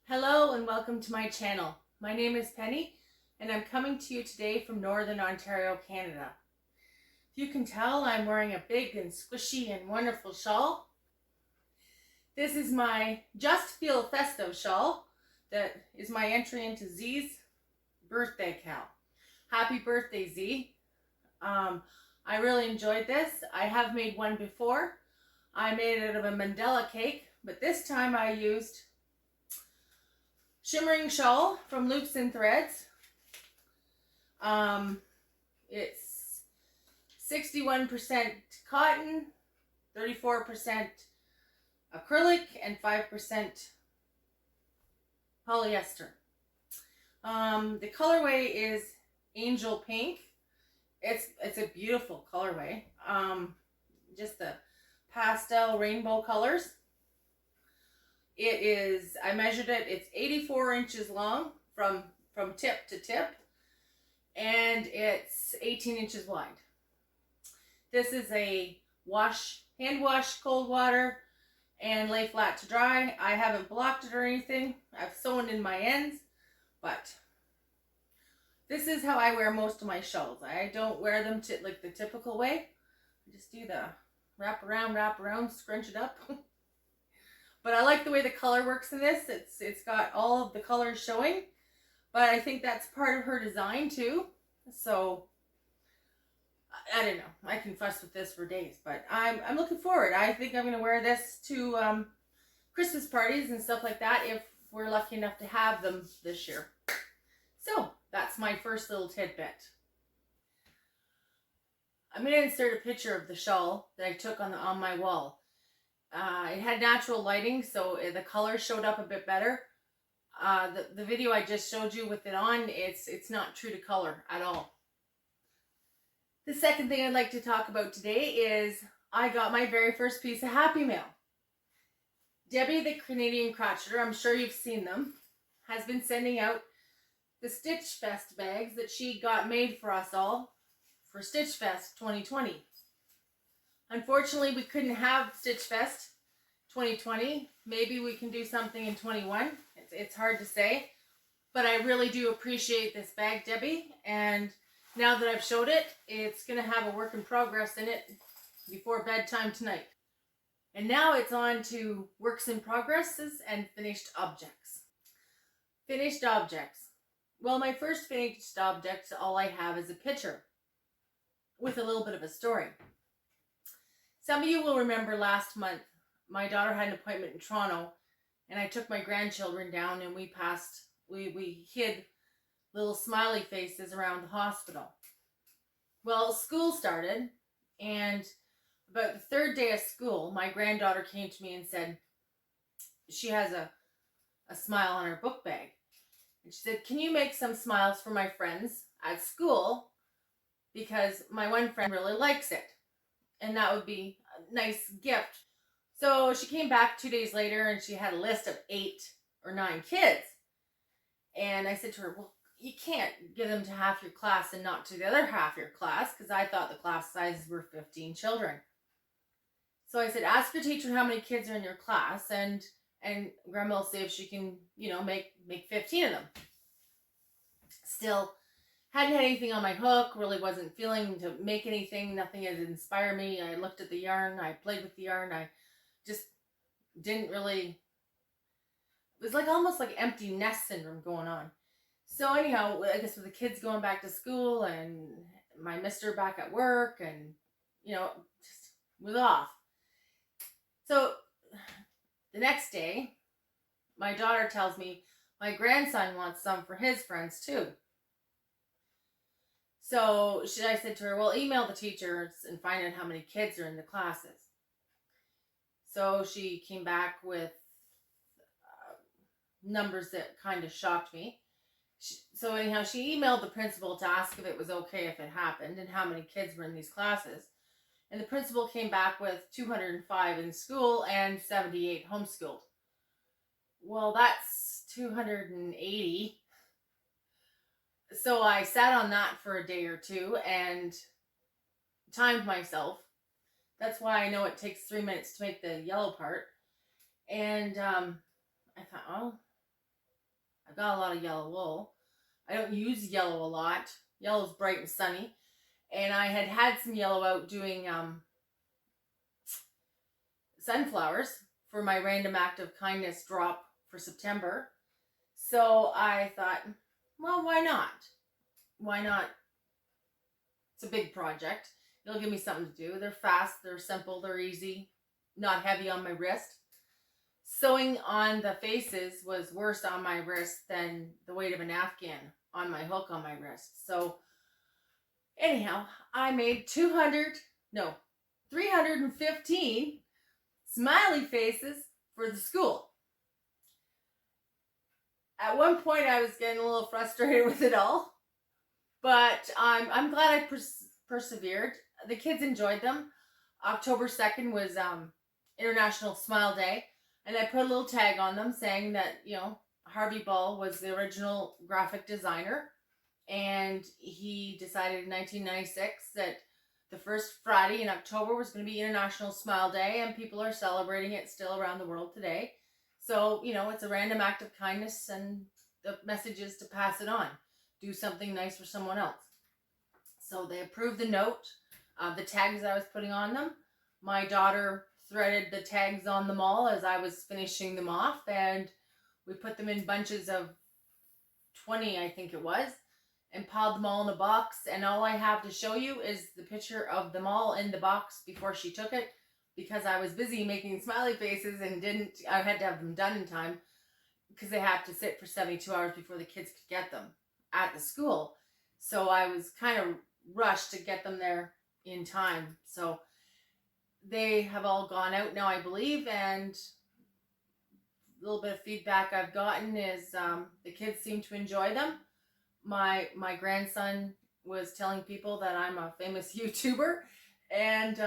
Hello and welcome to my channel. My name is Penny and I'm coming to you today from Northern Ontario, Canada. If you can tell, I'm wearing a big and squishy and wonderful shawl. This is my Just Feel Festive shawl that is my entry into Z's birthday count. Happy birthday, Z. I really enjoyed this. I have made one before. I made it out of a Mandela cake, but this time I used shimmering shawl from Loops and Threads. It's 61% cotton, 34% acrylic, and 5% polyester. The colorway is Angel Pink. It's a beautiful colorway. Just the pastel rainbow colors. It is, I measured it, it's 84 inches long from tip to tip, and it's 18 inches wide. This is a hand wash, cold water, and lay flat to dry. I haven't blocked it or anything. I've sewn in my ends, but this is how I wear most of my shawls. I don't wear them like the typical way. I just do the wrap around, scrunch it up. But I like the way the color works in this. It's got all of the colors showing, but I think that's part of her design too. So I don't know. I can fuss with this for days, but I'm looking forward. I think I'm gonna wear this to Christmas parties and stuff like that if we're lucky enough to have them this year. So that's my first little tidbit. I'm gonna insert a picture of the shawl that I took on my wall. It had natural lighting, so the color showed up a bit better. The video I just showed you with it on, it's not true to color at all. The second thing I'd like to talk about today is I got my very first piece of Happy Mail. Debbie, the Canadian crocheter, I'm sure you've seen them, has been sending out the Stitch Fest bags that she got made for us all for Stitch Fest 2020. Unfortunately, we couldn't have Stitch Fest 2020. Maybe we can do something in 21. It's hard to say, but I really do appreciate this bag, Debbie. And now that I've showed it, it's going to have a work in progress in it before bedtime tonight. And now it's on to works in progresses and finished objects. Finished objects. Well, my first finished object, all I have is a picture with a little bit of a story. Some of you will remember last month, my daughter had an appointment in Toronto, and I took my grandchildren down and we hid little smiley faces around the hospital. Well, school started, and about the third day of school, my granddaughter came to me and said she has a smile on her book bag. And she said, "Can you make some smiles for my friends at school? Because my one friend really likes it. And that would be a nice gift." So she came back 2 days later and she had a list of 8 or 9 kids. And I said to her, "Well, you can't give them to half your class and not to the other half your class," because I thought the class sizes were 15 children. So I said, "Ask your teacher how many kids are in your class, and Grandma will see if she can, make 15 of them." Still, hadn't had anything on my hook, really wasn't feeling to make anything, nothing had inspired me. I looked at the yarn, I played with the yarn, I just didn't really, it was like almost like empty nest syndrome going on. So anyhow, I guess with the kids going back to school and my mister back at work and, just was off. So the next day, my daughter tells me my grandson wants some for his friends too. So I said to her, "Well, email the teachers and find out how many kids are in the classes." So she came back with numbers that kind of shocked me. So anyhow, she emailed the principal to ask if it was okay if it happened and how many kids were in these classes. And the principal came back with 205 in school and 78 homeschooled. Well, that's 280. So I sat on that for a day or two and timed myself. That's why I know it takes 3 minutes to make the yellow part. And I thought, oh, I've got a lot of yellow wool. I don't use yellow a lot. Yellow's bright and sunny. And I had some yellow out doing sunflowers for my random act of kindness drop for September. So I thought, well, why not? Why not? It's a big project. It'll give me something to do. They're fast, they're simple, they're easy, not heavy on my wrist. Sewing on the faces was worse on my wrist than the weight of an Afghan on my hook on my wrist. So anyhow, I made 315 smiley faces for the school. At one point I was getting a little frustrated with it all, but I'm glad I persevered. The kids enjoyed them. October 2nd was International Smile Day, and I put a little tag on them saying that, you know, Harvey Ball was the original graphic designer, and he decided in 1996 that the first Friday in October was going to be International Smile Day, and people are celebrating it still around the world today. So, you know, it's a random act of kindness, and the message is to pass it on. Do something nice for someone else. So they approved the note, the tags I was putting on them. My daughter threaded the tags on them all as I was finishing them off, and we put them in bunches of 20, I think it was, and piled them all in a box. And all I have to show you is the picture of them all in the box before she took it, because I was busy making smiley faces and I had to have them done in time because they have to sit for 72 hours before the kids could get them at the school. So I was kind of rushed to get them there in time. So they have all gone out now, I believe, and a little bit of feedback I've gotten is the kids seem to enjoy them. My grandson was telling people that I'm a famous YouTuber, and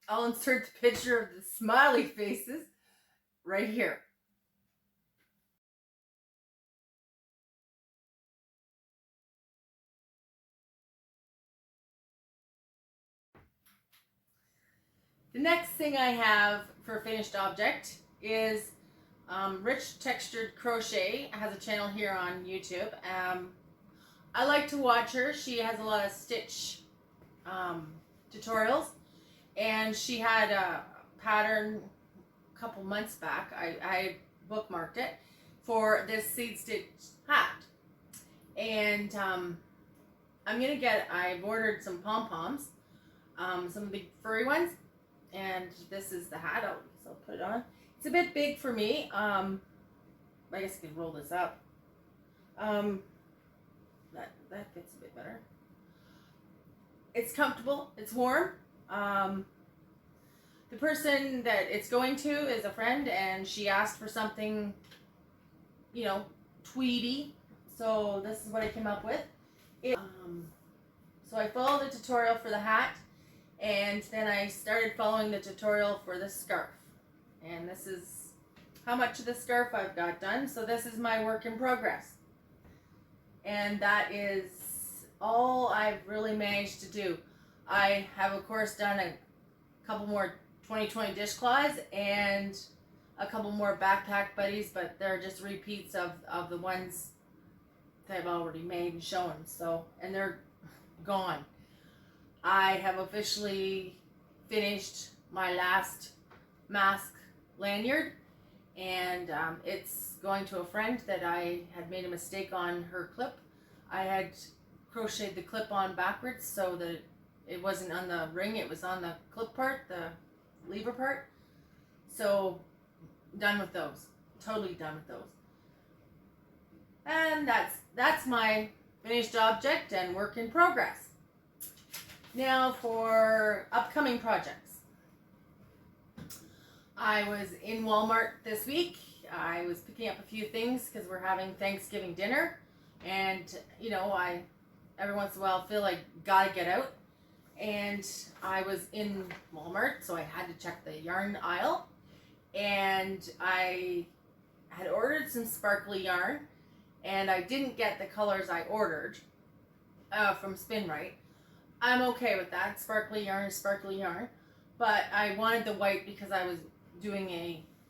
I'll insert the picture of the smiley faces right here. The next thing I have for finished object is Rich Textured Crochet. Has a channel here on YouTube. I like to watch her. She has a lot of stitch tutorials, and she had a pattern a couple months back. I bookmarked it for this seed stitch hat, and I've ordered some pom-poms, some big furry ones, and this is the hat. I'll put it on. It's a bit big for me. I guess I could roll this up. That fits a bit better. It's comfortable. It's warm. The person that it's going to is a friend, and she asked for something, you know, tweedy. So this is what I came up with. So I followed the tutorial for the hat, and then I started following the tutorial for the scarf. And this is how much of the scarf I've got done. So this is my work in progress. And that is all I've really managed to do. I have, of course, done a couple more 2020 dishcloths and a couple more backpack buddies, but they're just repeats of the ones that I've already made and shown. So, and they're gone. I have officially finished my last mask lanyard, and it's going to a friend that I had made a mistake on her clip. I had crocheted the clip on backwards so that it wasn't on the ring, it was on the clip part, the lever part. So done with those, totally done with those. And that's my finished object and work in progress. Now for upcoming projects. I was in Walmart this week. I was picking up a few things because we're having Thanksgiving dinner, and you know, I every once in a while feel like gotta get out, and I was in Walmart, so I had to check the yarn aisle, and I had ordered some sparkly yarn, and I didn't get the colors I ordered from Spin Right. I'm okay with that. Sparkly yarn is sparkly yarn, but I wanted the white because I was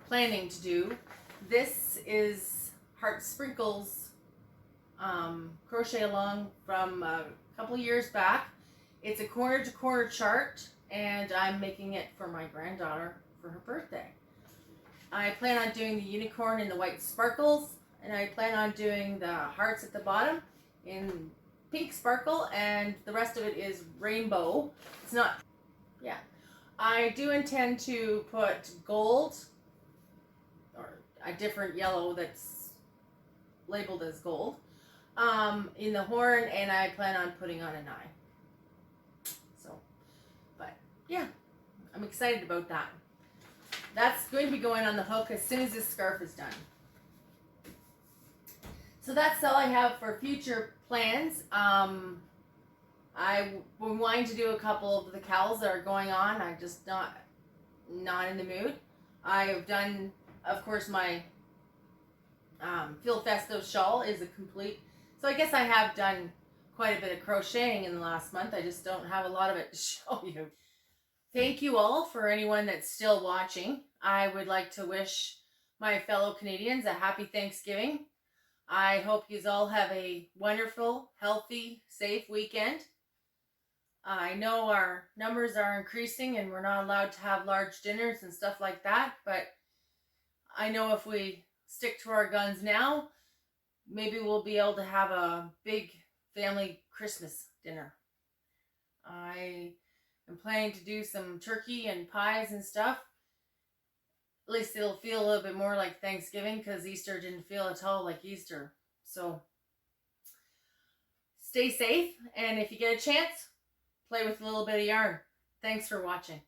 planning to do. This is heart sprinkles crochet along from a couple years back. It's a corner to corner chart, and I'm making it for my granddaughter for her birthday. I plan on doing the unicorn in the white sparkles, and I plan on doing the hearts at the bottom in pink sparkle, and the rest of it is rainbow. It's not, yeah. I do intend to put gold, or a different yellow that's labeled as gold, in the horn, and I plan on putting on an eye. So, but yeah, I'm excited about that. That's going to be going on the hook as soon as this scarf is done. So that's all I have for future plans. I'm wanting to do a couple of the cowls that are going on. I'm just not in the mood. I have done, of course, my Festive shawl is a complete. So I guess I have done quite a bit of crocheting in the last month. I just don't have a lot of it to show you. Thank you all for anyone that's still watching. I would like to wish my fellow Canadians a happy Thanksgiving. I hope you all have a wonderful, healthy, safe weekend. I know our numbers are increasing and we're not allowed to have large dinners and stuff like that, but I know if we stick to our guns now, maybe we'll be able to have a big family Christmas dinner. I am planning to do some turkey and pies and stuff. At least it'll feel a little bit more like Thanksgiving, because Easter didn't feel at all like Easter. So stay safe, and if you get a chance, play with a little bit of yarn. Thanks for watching.